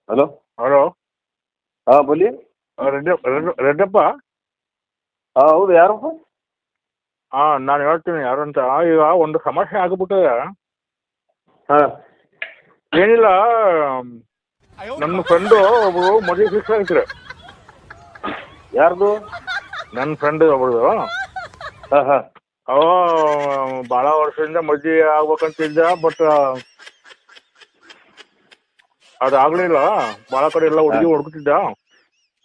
Hello. Hello. ಹಾಂ ಬೋಲಿ. ರೆಡ್ಡಪ್ಪ. ಹಾಂ ಹೌದು, ಯಾರಪ್ಪ? ಹಾಂ, ನಾನು ಹೇಳ್ತೀನಿ ಯಾರು ಅಂತ. ಈಗ ಒಂದು ಸಮಸ್ಯೆ ಆಗಿಬಿಟ್ಟಿದೆ. ಹಾಂ. ಏನಿಲ್ಲ, ನನ್ನ ಫ್ರೆಂಡು ಒಬ್ಬರು ಮದುವೆ ಫಿಕ್ಸ್ ಆಗಿದ್ರು. ಯಾರ್ದು? ನನ್ನ ಫ್ರೆಂಡ್ ಒಬ್ರದು. ಹಾಂ ಹಾಂ. ಅವ ಭಾಳ ವರ್ಷದಿಂದ ಮದುವೆ ಆಗ್ಬೇಕಂತಿದ್ದ, ಬಟ್ ಅದಾಗಲಿಲ್ಲ. ಭಾಳ ಕಡೆ ಎಲ್ಲ ಹುಡುಗಿ ಹುಡುಕ್ತಿದ್ದ.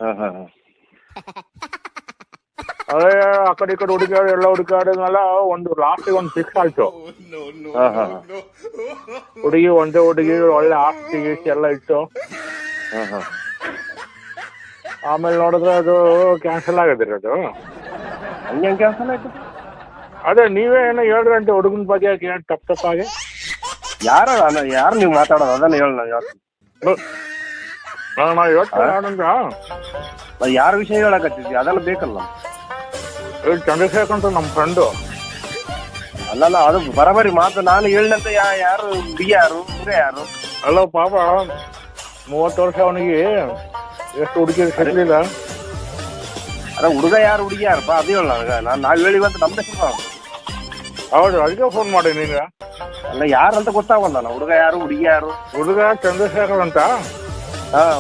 ಹಾಂ ಹಾಂ ಹಾಂ. ಅದೇ ಆ ಕಡೆ ಈ ಕಡೆ ಎಲ್ಲ ಹುಡುಕಾಡಿದ್ಮೇಲೆ ಒಂದು ಲಾಸ್ಟಿಗೆ ಒಂದು ಫಿಕ್ಸ್ ಆಯ್ತು. ಹಾಂ ಹಾಂ. ಹುಡುಗಿ ಒಂದೇ ಹುಡುಗಿ, ಒಳ್ಳೆ ಆಸ್ತಿ ಗೀಸ್ತಿ ಎಲ್ಲ ಇತ್ತು. ಹಾಂ ಹಾಂ. ಆಮೇಲೆ ನೋಡಿದ್ರೆ ಅದು ಕ್ಯಾನ್ಸಲ್ ಆಗಿದ್ರಿ ಅದು. ಹಂಗೆ ಕ್ಯಾನ್ಸಲ್ ಆಯ್ತು? ಅದೇ ನೀವೇ ಏನೋ ಹೇಳ್ರಿ ಅಂತ ಹುಡುಗನ ಬಗ್ಗೆ ತಪ್ಪಾಗಿ. ಯಾರು ನೀವು ಮಾತಾಡೋದು? ಅದನ್ನು ಹೇಳ. ನಾನು ಹೇಳ್ತೀನಿ ಯಾರ ವಿಷಯ ಹೇಳಕತ್ತಿದ್ವಿ? ಅದೆಲ್ಲ ಬೇಕಲ್ಲ. ಚಂದ್ರಶೇಖರ್ ಅಂತ ನಮ್ಮ ಫ್ರೆಂಡು. ಅಲ್ಲಲ್ಲ, ಅದು ಬರಬರಿ ಮಾತು. ನಾನು ಹೇಳಿದಂತ ಯಾರು ಹುಡುಗಿ ಯಾರು ಹುಡುಗ ಯಾರು? ಅಲ್ಲ ಪಾಪ 30 ವರ್ಷ ಅವನಿಗೆ ಎಷ್ಟು ಹುಡುಗಿ ಸಿಗಲಿಲ್ಲ. ಅದ ಹುಡುಗ ಯಾರು ಹುಡುಗಿ ಯಾರಪ್ಪ ಅದು ಹೇಳ ನನಗೆ. ನಾವು ಹೇಳಿವಂತ ನಮ್ಮ ಹೆಸರು. ಹೌದು, ಅದಕ್ಕೆ ಫೋನ್ ಮಾಡಿ ನೀನು. ಅಲ್ಲ, ಯಾರಂತ ಗೊತ್ತಾಗಲ್ಲ. ನಾವು ಹುಡುಗ ಯಾರು ಹುಡುಗಿ ಯಾರು? ಹುಡುಗ ಚಂದ್ರಶೇಖರ್ ಅಂತ. ಹಾಂ.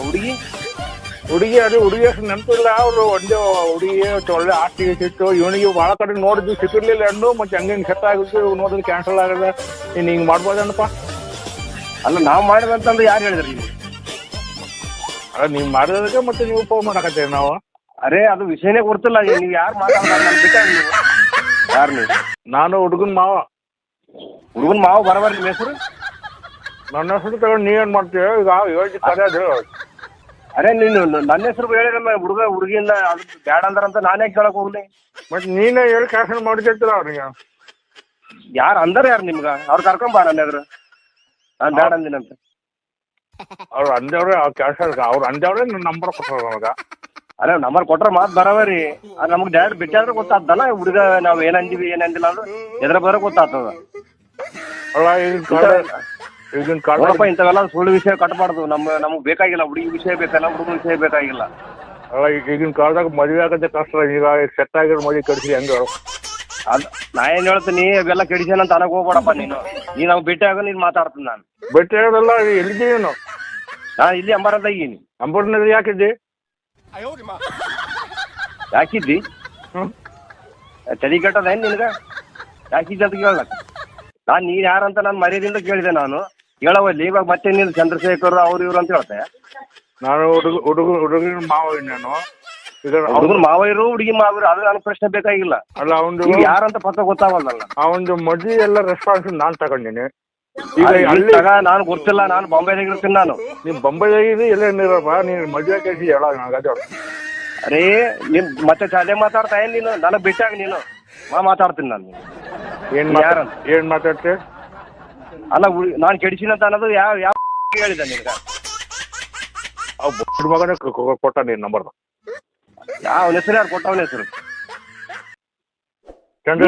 ಹುಡುಗಿ ಅದು ಹುಡುಗಿ ಅಷ್ಟು ನೆನಪಿಲ್ಲ. ಅವರು ಒಂದೇ ಹುಡುಗಿ ಒಳ್ಳೆ ಆಸ್ತಿಗೆ ಸಿಟ್ಟು. ಇವನಿಗೆ ಭಾಳ ಕಡೆ ನೋಡಿದ್ವಿ, ಸಿಕ್ಕಿರ್ಲಿಲ್ಲ ಹಣ್ಣು. ಮತ್ತೆ ಹಂಗೆ ಸೆಟ್ ಆಗಿತ್ತು. ನೋಡಿದ್ರೆ ಕ್ಯಾನ್ಸಲ್ ಆಗದ. ನೀನು ಹಿಂಗೆ ಮಾಡ್ಬೋದನಪ್ಪ? ಅಲ್ಲ, ನಾವು ಮಾಡಿದಂತಂದು ಯಾರು ಹೇಳಿದ್ರಿ ನೀವು? ಅಲ್ಲ, ನೀವು ಮಾಡಿರೋದಕ್ಕೆ ಮತ್ತೆ ನೀವು ಫೋನ್ ಮಾಡಕತ್ತೀರಿ ನಾವು. ಅರೇ, ಅದು ವಿಷಯನೇ ಗೊತ್ತಿಲ್ಲ. ನೀವು ಯಾರು ಮಾತಾಡೋದು ಬೇಕಾಗಿ ನೀವು? ಯಾರು ನೀವು? ನಾನು ಹುಡುಗನ ಮಾವ. ಹುಡುಗನ ಮಾವ ಬರಬಾರ್ದು ನಿಮ್ಮ ಹೆಸರು? ನನ್ನ ಹೆಸರು ತಗೊಂಡು ನೀವೇನು ಮಾಡ್ತೀವಿ? ಈಗ ಯೋಚನೆ ಕರೆಯೋದು. ಅರೇ, ನೀನು ನನ್ನ ಹೆಸರು ಹೇಳಿದ್ರೆ ಹುಡುಗ ಹುಡುಗಿಯಿಂದ ಅದು ಬ್ಯಾಡ ಅಂತಾರಂತ ನಾನೇ ಕೇಳಕ್ ಹೋಗ್ಲಿ? ಮತ್ತೆ ನೀನೇ ಹೇಳಿ ಕ್ಯಾನ್ಸಲ್ ಮಾಡಿದ್ದಿರ್ತೀರ ಅವ್ರಿಗೆ. ಯಾರು ಅಂದಾರ? ಯಾರು ನಿಮ್ಗೆ? ಅವ್ರು ಕರ್ಕೊಂಬ ನನ್ನ ಎದುರು. ನಾನು ಬ್ಯಾಡ ಅಂದಿನಂತ. ಅವ್ರು ಅಂದೇವ್ರೆ ಕ್ಯಾನ್ಸಲ್. ಅವ್ರು ಅಂದೇವ್ರೆ ನನ್ನ ನಂಬರ್ ಕೊಟ್ಟರು ನಮಗೆ. ಅಲ್ಲ, ನಂಬರ್ ಕೊಟ್ರೆ ಮಾತು ಬರವರಿ. ಅದು ನಮ್ಗೆ ಡೈರೆಕ್ಟ್ ಬಿಟ್ಟಾದ್ರೆ ಗೊತ್ತಾಗ್ದಲ್ಲ ಹುಡುಗ ನಾವು ಏನಂದಿವಿ ಏನಂದಿಲ್ಲ ಅಂದ್ರೆ ಎದ್ರ ಬರೋ ಗೊತ್ತಾಗ್ತದ. ಅಲ್ಲ, ಈಗಿನ ನೋಡಪ್ಪ, ಇಂಥವೆಲ್ಲ ಸುಳ್ಳು ವಿಷಯ ಕಟ್ಬಾರ್ದು. ನಮ್ಗೆ ಬೇಕಾಗಿಲ್ಲ. ಹುಡುಗಿ ವಿಷಯ ಬೇಕಲ್ಲ, ಹುಡುಗನ ವಿಷಯ ಬೇಕಾಗಿಲ್ಲ. ಅಲ್ಲ, ಈಗಿನ ಕಾಲದಾಗ ಮದುವೆ ಆಗೋದೇ ಕಷ್ಟ. ಈಗ ಸೆಟ್ ಆಗಿರೋ ಮದುವೆ ಕಡಿಸಿ ಹೆಂಗ? ಅದು ನಾ ಏನು ಹೇಳ್ತೀನಿ, ಅವೆಲ್ಲ ಕೆಡಿಸೇನ ಅಂತ ಅನ್ನಕ್ಕೆ ಹೋಗ್ಬೇಡಪ್ಪ ನೀನು. ನಾವು ಭೇಟಿ ಆಗೋ ನೀನು ಮಾತಾಡ್ತೀನಿ. ನಾನು ಭೇಟಿ ಆಗೋದಲ್ಲ, ಎಲ್ಲಿದ್ದೀವಿ ನಾನು? ನಾನು ಇಲ್ಲಿ ಅಂಬಾರದ ಇದ್ದೀನಿ. ನಂಬರ್ನಲ್ಲಿ ಯಾಕಿದ್ದಿ? ಯಾಕಿದ್ದಿ? ತಲೆ ಕೆಟ್ಟದ ಏನು ನಿನಗೆ? ಯಾಕಿದ್ದೆ ಅಂತ ಕೇಳಕ್ ನಾನು ನೀನು ಯಾರಂತ ನಾನು ಮರ್ಯಾದಿಂದ ಕೇಳಿದೆ. ನಾನು ಹೇಳವಲ್ಲಿ ಇವಾಗ ಮತ್ತೆ ನೀನು ಚಂದ್ರಶೇಖರ್ ಅವ್ರು ಇವ್ರು ಅಂತ ಹೇಳ್ತೆ. ನಾನು ಹುಡುಗನ ಮಾವ. ನಾನು ಹುಡುಗನ ಮಾವ ಇರು ಹುಡುಗಿ ಮಾವ ಇರು, ಅದು ನನಗೆ ಪ್ರಶ್ನೆ ಬೇಕಾಗಿಲ್ಲ. ಅಲ್ಲ, ಅವನು ಯಾರಂತ ಪಕ್ಕ ಗೊತ್ತಾಗಲ್ಲ. ಅವನು ಮದುವೆ ಎಲ್ಲ ರೆಸ್ಪಾನ್ಸ್ ನಾನು ತಗೊಂಡಿನಿ. ಈಗ ಅಲ್ಲಿ ನಾನು ಗೊತ್ತಿಲ್ಲ. ನಾನು ಬಾಂಬೆದಾಗ ಇರ್ತೀನಿ. ನಾನು ನೀವು ಬಾಂಬೆದಾಗಿದ್ದು ಎಲ್ಲೇನಿರಪ್ಪ? ನೀನು ಮದುವೆ ಕೇಳಿಸಿ ಹೇಳ ನನಗೆ. ಅರೇ, ನೀನು ಮತ್ತೆ ಅದೇ ಮಾತಾಡ್ತಾ ಏನು ನೀನು? ನನಗೆ ಬಿಟ್ಟಾಗ ನೀನು ಮಾತಾಡ್ತೀನಿ. ನಾನು ಏನು ಮಾತಾಡ್ತೀವಿ? ಅಲ್ಲ, ನಾನು ಕೆಡಿಸಿನಂತ ಅನ್ನೋದು ಯಾವ ಹೇಳಿದ ನಿನಗೆ? ಮಗನೇ ಕೊಟ್ಟ ನೀನು ನಂಬರ್. ಯಾವ ಹೆಸರು? ಯಾರು ಕೊಟ್ಟವನ ಹೆಸರು?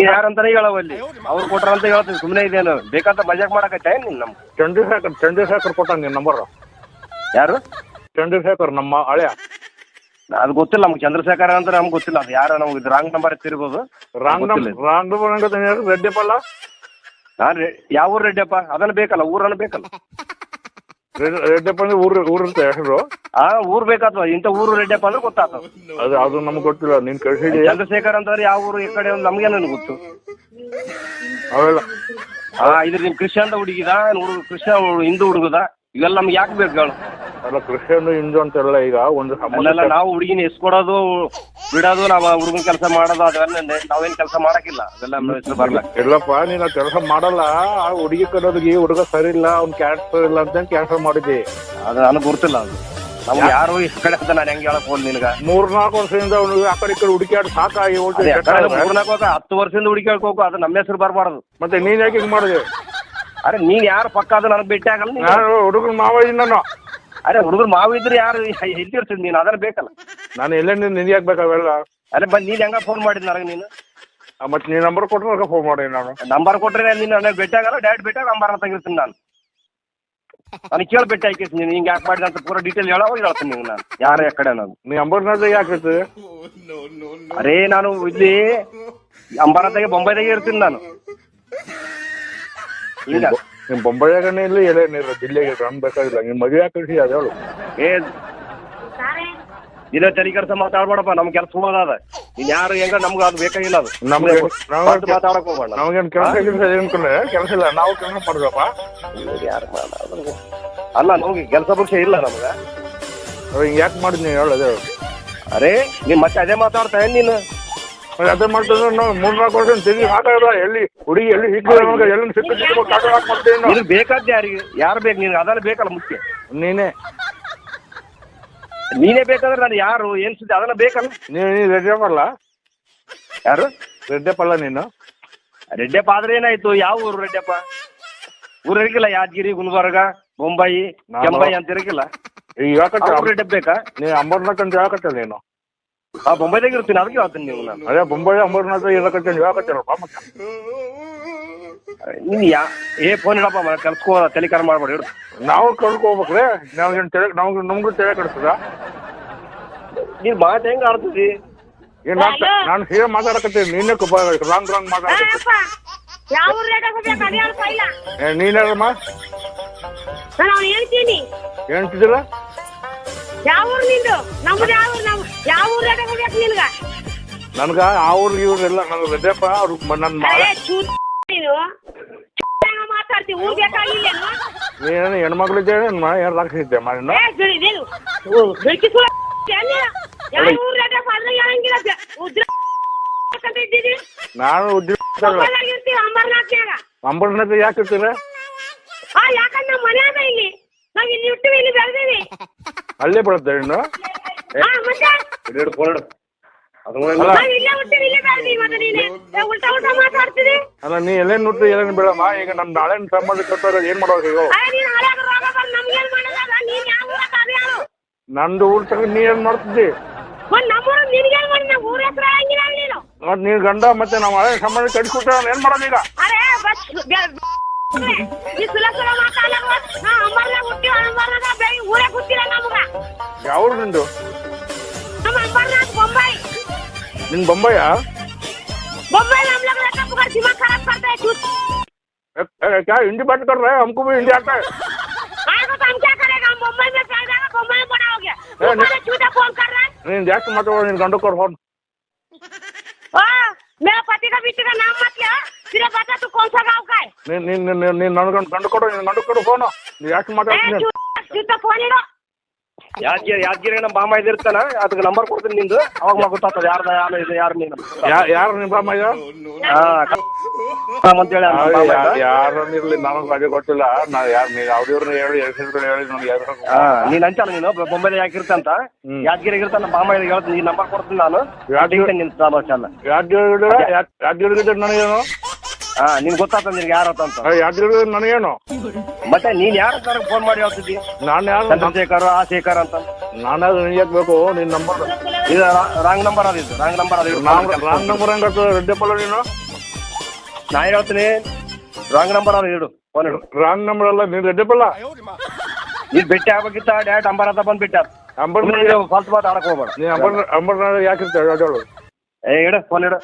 ಯಾರಂತಾನೆ ಹೇಳವಲ್ಲಿ. ಅವ್ರು ಕೊಟ್ರ ಅಂತ ಹೇಳ್ತೀನಿ. ಸುಮ್ಮನೆ ಇದೇನು ಬೇಕಂತ ಮಜಾಕ್ ಮಾಡಕತ್ತ ನೀನು? ನಮ್ಗೆ ಚಂದ್ರಶೇಖರ್ ಕೊಟ್ಟ ನೀನು ನಂಬರ್. ಯಾರು? ಚಂದ್ರಶೇಖರ್, ನಮ್ಮ ಹಳೆಯ. ಅದು ಗೊತ್ತಿಲ್ಲ ನಮ್ಗೆ. ಚಂದ್ರಶೇಖರ್ ಅಂತ ನಮ್ಗೆ ಗೊತ್ತಿಲ್ಲ. ಅದು ಯಾರು? ನಮ್ಗೆ ಇದು ರಾಂಗ್ ನಂಬರ್ ಎತ್ತಿರ್ಬೋದು. Wrong number. ರೆಡ್ಡಿಯಪ್ಪ ಅಲ್ಲ? ನಾನು ಯಾವ ಊರು ರೆಡ್ಡಿಯಪ್ಪ? ಅದನ್ನ ಬೇಕಲ್ಲ, ಊರನ್ನ ಬೇಕಲ್ಲ. ರೆಡ್ಡಿಯಪ್ಪ ಅಂದ್ರೆ ಊರು ಇರುತ್ತೆ ಹೆಸರು. ಊರು ಬೇಕಾಗ್ತದ. ಇಂಥ ಊರು ರೆಡ್ಡಿಯಪ್ಪ ಅಂದ್ರೆ ಗೊತ್ತಾಗ್ತದ. ಅದು ನಮ್ಗೆ ಗೊತ್ತಿಲ್ಲ. ನೀನು ಕಳಿಸಿದ್ಯಾ? ಚಂದ್ರಶೇಖರ್ ಅಂತಂದ್ರೆ ಯಾವ ಊರು ಈ ಕಡೆ ನಮ್ಗೇನು ಗೊತ್ತು? ಅವೆಲ್ಲ ಇದ್ರ ನಿಮ್ ಕ್ರಿಶ್ಚಿಯನ್ ಹುಡುಗಿದ ಹುಡುಗ, ಕ್ರಿಶ್ಚಿಯನ್ ಹಿಂದೂ ಹುಡುಗದ, ಇವೆಲ್ಲ ನಮ್ಗೆ ಯಾಕೆ ಬೇಕು ಹೇಳು? ಅಲ್ಲ, ಕ್ರಿಶ್ಚಿಯನ್ ಹಿಂದೂ ಅಂತೆಲ್ಲ ಈಗ ಒಂದು ಅಲ್ಲೆಲ್ಲ ನಾವು ಹುಡುಗಿನ ಎಸ್ಕೊಡೋದು ಬಿಡೋದು, ನಾವು ಹುಡುಗನ ಕೆಲಸ ಮಾಡೋದು ಅದೆಲ್ಲ ನಾವೇನು ಕೆಲಸ ಮಾಡಕ್ಕಿಲ್ಲ. ಅದೆಲ್ಲ ಬರಲ್ಲ. ಇಲ್ಲಪ್ಪ, ನೀನು ಕೆಲಸ ಮಾಡಲ್ಲ. ಆ ಹುಡುಗಿ ಕರೋದಿಗೆ ಹುಡುಗ ಸರಿ ಇಲ್ಲ, ಅವ್ನ ಕ್ಯಾರೆಕ್ಟರ್ ಇಲ್ಲ ಅಂತ ಕ್ಯಾನ್ಸಲ್ ಮಾಡಿದ್ದಿ. ಅದು ನನಗೆ ಗೊತ್ತಿಲ್ಲ. ಅದು ನಮ್ಗೆ ಯಾರು ಈ ಕಡೆ ಅಂತ ನಾನು ಹೆಂಗೆ ಹೇಳಕ್ ಹೋದ್ ನಿನ್ಗ? 3-4 ವರ್ಷದಿಂದ ಅವ್ನಿಗೆ ಆ ಕಡೆ ಈ ಕಡೆ ಹುಡುಕಾಡಿ ಸಾಕಾಗಿ 10 ವರ್ಷದಿಂದ ಹುಡುಕಾಡ್ಕ ಹೋಗು. ಅದು ನಮ್ಮ ಹೆಸರು ಬರಬಾರ್ದು. ಮತ್ತೆ ನೀನ್ ಯಾಕೆ ಹಿಂಗ್ ಮಾಡಿದೆ? ಅರೆ, ನೀನ್ ಯಾರು ಪಕ್ಕ ಅದು ನನಗೆ ಭೇಟಿ ಆಗಲ್ಲ. ನಾನು ಹುಡುಗನ ಮಾವ ನಾನು. ಅರೆ, ಹುಡುಗರು ಮಾವು ಇದ್ರೆ ಯಾರು ಎಲ್ಲಿರ್ತೀನಿ ನೀನು? ಅದನ್ನ ಬೇಕಲ್ಲ. ನಾನು ಎಲ್ಲೇ ನಿನ್ಗೆ ಬೇಕಾವೆಲ್ಲ. ಅರೆ, ನೀನು ಹೆಂಗ ಫೋನ್ ಮಾಡಿದ್ ನನಗೆ? ನೀನು ಮತ್ತೆ ನೀನು ನಂಬರ್ ಕೊಟ್ಟರೆ ಫೋನ್ ಮಾಡಿ. ನಾನು ನಂಬರ್ ಕೊಟ್ರೆ ನೀನು ನನಗೆ ಭೇಟಿ ಆಗಲ್ಲ. ಡೈರೆಕ್ಟ್ ಭೇಟಿ ಆಗ ನಂಬರ್ ತೆಗಿರ್ತೀನಿ ನಾನು. ನನಗೆ ಕೇಳ್ಬಿಟ್ಟು ಆಯ್ಕೆ ನೀನು ಹಿಂಗೆ ಯಾಕೆ ಮಾಡಿದೆ ಅಂತ ಪೂರ ಡೀಟೇಲ್ ಹೇಳೋವಾಗ ಹೇಳ್ತೀನಿ ನೀವು ನಾನು ಯಾರ ಕಡೆ ಅನ್ನೋದು. ನೀ ಅಂಬರ್ನಾಥ್ ಯಾಕೆ ಇರ್ತದೆ? ಅರೇ ನಾನು ಇಲ್ಲಿ ಅಂಬಾರದಾಗೆ ಬೊಂಬೈದಾಗೆ ಇರ್ತೀನಿ ನಾನು. ಹಿಂಗ ನಿಮ್ ಬೊಂಬೈಯಾಗನೇ ಇಲ್ಲಿ ಎಲೆ ನೀರು ಜಿಲ್ಲೆಗೆ ರನ್ ಬೇಕಾಗಿಲ್ಲ. ನಿಮ್ ಮದುವೆ ಹಾಕಿ ಅದು ಹೇಳು. ಏ ಇದೇ ತಲೆ ಕೆಲಸ ಮಾತಾಡ್ಬೇಡಪ್ಪ, ನಮ್ ಕೆಲಸ ಹೋಗೋದ. ನೀನ್ ಯಾರು ಹೆಂಗ ನಮ್ಗೆ ಅದು ಬೇಕಾಗಿಲ್ಲ. ಅದು ನಮ್ಗೆ ಮಾತಾಡಕ್ ಹೋಗ್ಬೇಡ. ನಮ್ಗೇನು ಕೆಲಸ ಅನ್ಕೊಂಡ್ರೆ ಕೆಲಸ ಇಲ್ಲ, ನಾವು ಕೆಲಸ ಮಾಡ್ಬೇಕಪ್ಪ. ಯಾರು ಅಲ್ಲ ನಮ್ಗೆ ಕೆಲಸ ಪಕ್ಷ ಇಲ್ಲ ನಮ್ಗ. ಹಿಂಗೆ ಯಾಕೆ ಮಾಡಿದ್ ನೀವು ಹೇಳೋದು? ಅರೇ ನೀನ್ ಮತ್ತೆ ಅದೇ ಮಾತಾಡ್ತಾ ನೀನು ಅದೇ ಮಾಡ್ತಿದ್ರೆ ನಾವು 3-4 ವರ್ಷ ತಿರುಗಿ ಮಾತಾಡೋದ. ಎಲ್ಲಿ ಹುಡುಗಿ ಎಲ್ಲಿ ಸಿಕ್ಕಿದ್ರೆ ಎಲ್ಲಿ ಸಿಕ್ಕಿದ್ರೆ ನಿನಗೆ ಬೇಕಾದ ಯಾರಿಗೆ ಯಾರು ಬೇಕು ನಿನ್ಗೆ ಅದನ್ನ ಬೇಕಲ್ಲ ಮುಖ್ಯ. ನೀನೇ ಬೇಕಾದ್ರೆ ನಾನು ಯಾರು ಏನ್ ಸುದ್ದಿ ಅದನ್ನ ಬೇಕಲ್ಲ. ನೀನು ರೆಡ್ಡಪ್ಪಲ್ಲ? ಯಾರು ರೆಡ್ಡಪ್ಪಲ್ಲ ನೀನು? ರೆಡ್ಡಪ್ಪ ಆದ್ರೆ ಏನಾಯ್ತು? ಯಾವ ಊರು ರೆಡ್ಡಪ್ಪ? ಊರು ಇರಕಿಲ್ಲ, ಯಾದಗಿರಿ, ಗುಲ್ಬರ್ಗ, ಬೊಂಬಾಯಿ, ಕೆಂಬಾಯಿ ಅಂತ ಇರಕಿಲ್ಲ. ರೆಡ್ಡಪ್ಪ ಬೇಕಾ? ನೀ ಅಂಬರ್ನಾಥ್ ಅಂತ ಹೇಳಕತ್ತಲ್ಲ ನೀನು? ಬೊಂಬೈದಾಗ ಇರ್ತೀನಿ, ಅದಕ್ಕೆ ಹೇಳ್ತೀನಿ ನೀವು. ನಾನು ಅದೇ ಬೊಂಬೈ ಅಂಬರ್ನಾಥ್ ಇರಕತ್ತ ಹೇಳಕತ್ತಲ್ಲಪ್ಪ. ಮತ್ತೆ ನೀನ್ ಫೋನ್ ಇಡಪ್ಪ, ಕೆಲ್ಸಕ್ಕೋ ತಲೆಕಾರ ಮಾಡ್ಬೇಡಿ. ಇಡು, ನಾವು ಕಳ್ಕೋಬೇಕ್ರೆ. ನಮ್ಗೂ ತಲೆ ಕಟ್ತದ. ನೀನ್ ಮಾತು ಹೆಂಗ ಆಡ್ತೀವಿ? ನಾನು ಸೀರೆ ಮಾತಾಡಕತ್ತೀನಿ, ನೀನೇ ರಾಂಗ್ ಮಾತಾಡಕತ್ತಿ. ನೀನೇನಮ್ಮ ಹೇಳ್ತಿದ್ದಿಲ್ಲ? ನನ್ಗ ಆ ಊರ್ಗೆ ಇವ್ರೆಲ್ಲ ನನ್ ರೆಡ್ಡಪ್ಪ ಅವ್ರು ನನ್ನ ನೀನು ಹೆಣ್ಮಕ್ಳಿದ್ದೆ ಏನ್ ರಾಕಿದ್ದೆ ಮಾಡಿನ? ನಾನು ಅಂಬರ್ನಾಥ್ ಯಾಕೆ ಇರ್ತೀರ? ಅಲ್ಲೇ ಬರುತ್ತೆ ಇನ್ನು. ಅಲ್ಲ ನೀ ಎಲ್ಲೇನು ನುಟ್ಟಿ ಎಲ್ಲೇನು ಬೇಡಮ್ಮ. ಈಗ ನಮ್ ನಾಳೆ ಸಂಬಂಧ ಕೊಟ್ಟಾರ ಏನ್ ಮಾಡೋದು? ಈಗ ನಂದು ಊರ್ ತಗ ನೀ ಏನ್ ಮಾಡ್ತಿದ್ದಿ? ಮತ್ ನೀನ್ ಗಂಡ ಮತ್ತೆ ನಾವ್ ಹಳೆ ಸಂಬಂಧ ಕಟ್ಕೊಟ್ಟ ಏನ್ ಮಾಡೋದು ಈಗ? ಯಾವ ನಿಂದು? ನಿನ್ ಬೊಂಬೈಯ? क्या हिंदी बात कर रहे हैं? हमको भी हिंदी आता है। तो हम क्या करेगा? हम मुंबई में चल जाएगा, मुंबई में बड़ा हो गया। झूठा फोन कर रहा है। नहीं जाके मत बोलो, इन गंडों कर फोन। मेरा पति का बीच का नाम मत लिया, फिर बता तू कौन सा गाँव का है? नहीं गंडों करो फोन। जाके मत झूठा फोन इड़ो। ಯಾದಗಿರಿ ನಮ್ಮ ಬಾಮ ಇದಿರ್ತಾನ, ಅದಕ್ಕೆ ನಂಬರ್ ಕೊಡ್ತೀನಿ ನಿಂದು, ಅವಾಗ ಗೊತ್ತಾಗ್ತದೆ ಯಾರ್ದ ಯಾರು ಇದು ಯಾರು ನೀನು. ಯಾರು ನಿಮ್ಮ ಬಾಮ ಈಗ? ಅಂತೇಳಿ ಯಾರನ್ನಿರ್ಲಿ ನನಗೆ ಅದೇ ಗೊತ್ತಿಲ್ಲ. ನಾ ಯಾರು ನೀನು ಅವ್ರವ್ರನ್ನ ಹೇಳಿ ಹೇಳಿ ನೀನ್ ಅಂಚಲ್ಲ ನೀನು ಬೊಂಬೈದಾಗ ಯಾಕಿರ್ತಂತ ಯಾದಗಿರಿ ಇರ್ತಾನ ಬಾಮ ಹೇಳ್ತೀನಿ, ಈ ನಂಬರ್ ಕೊಡ್ತೀನಿ ನಾನು. ನಿನ್ ಯಾದಗಿರಿ ನನಗೇನು? ನಿನ್ ಗೊತ್ತಾಗ್ತದೆ ನಿನ್ಗೆ ಯಾರು ಅಂತ. ಯಾದಗಿರಿ ನನಗೇನು? ಮತ್ತೆ ನೀನ್ ಯಾರು ನನಗೆ ಫೋನ್ ಮಾಡಿ ಹೇಳ್ತಿದ್ದಿ? ನಾನು ಯಾರು? ಚಂದ್ರಶೇಖರ್ ಆ ಶೇಖರ್ ಅಂತ. ನಾನು ನಿನಗೆ ಬೇಕು ನಿನ್ ನಂಬರ್. ಇದು ರಾಂಗ್ ನಂಬರ್ ಅದಿದ್ದು, ರಾಂಗ್ ನಂಬರ್ ಅದ. ರಾಂಗ್ ನಂಬರ್ ಹೆಂಗ ರೆಡ್ಡಪ್ಪಲ್ಲ ನೀನು? ನಾ ಹೇಳ್ತೀನಿ ರಾಂಗ್ ನಂಬರ್ ಅದ, ಇಡು ಫೋನ್ ಇಡು. ರಾಂಗ್ ನಂಬರ್ ಅಲ್ಲ, ನೀನ್ ರೆಡ್ಡಪ್ಪಲ್ಲ. ನೀನ್ ಭೇಟಿ ಆಗ್ಬೇಕಿತ್ತ ಡೈರೆಕ್ಟ್ ಅಂಬರ್ ಅಂತ ಬಂದ್ ಬಿಟ್ಟ. ಅಂಬರ್ ಫಾಲ್ತು ಮಾತು ಆಡಕ್ ಹೋಗ್ಬೇಡ. ನೀ ಅಂಬರ್ ಯಾಕಿರ್ತ ಹೇಳು? ಇಡು ಫೋನ್ ಇಡು.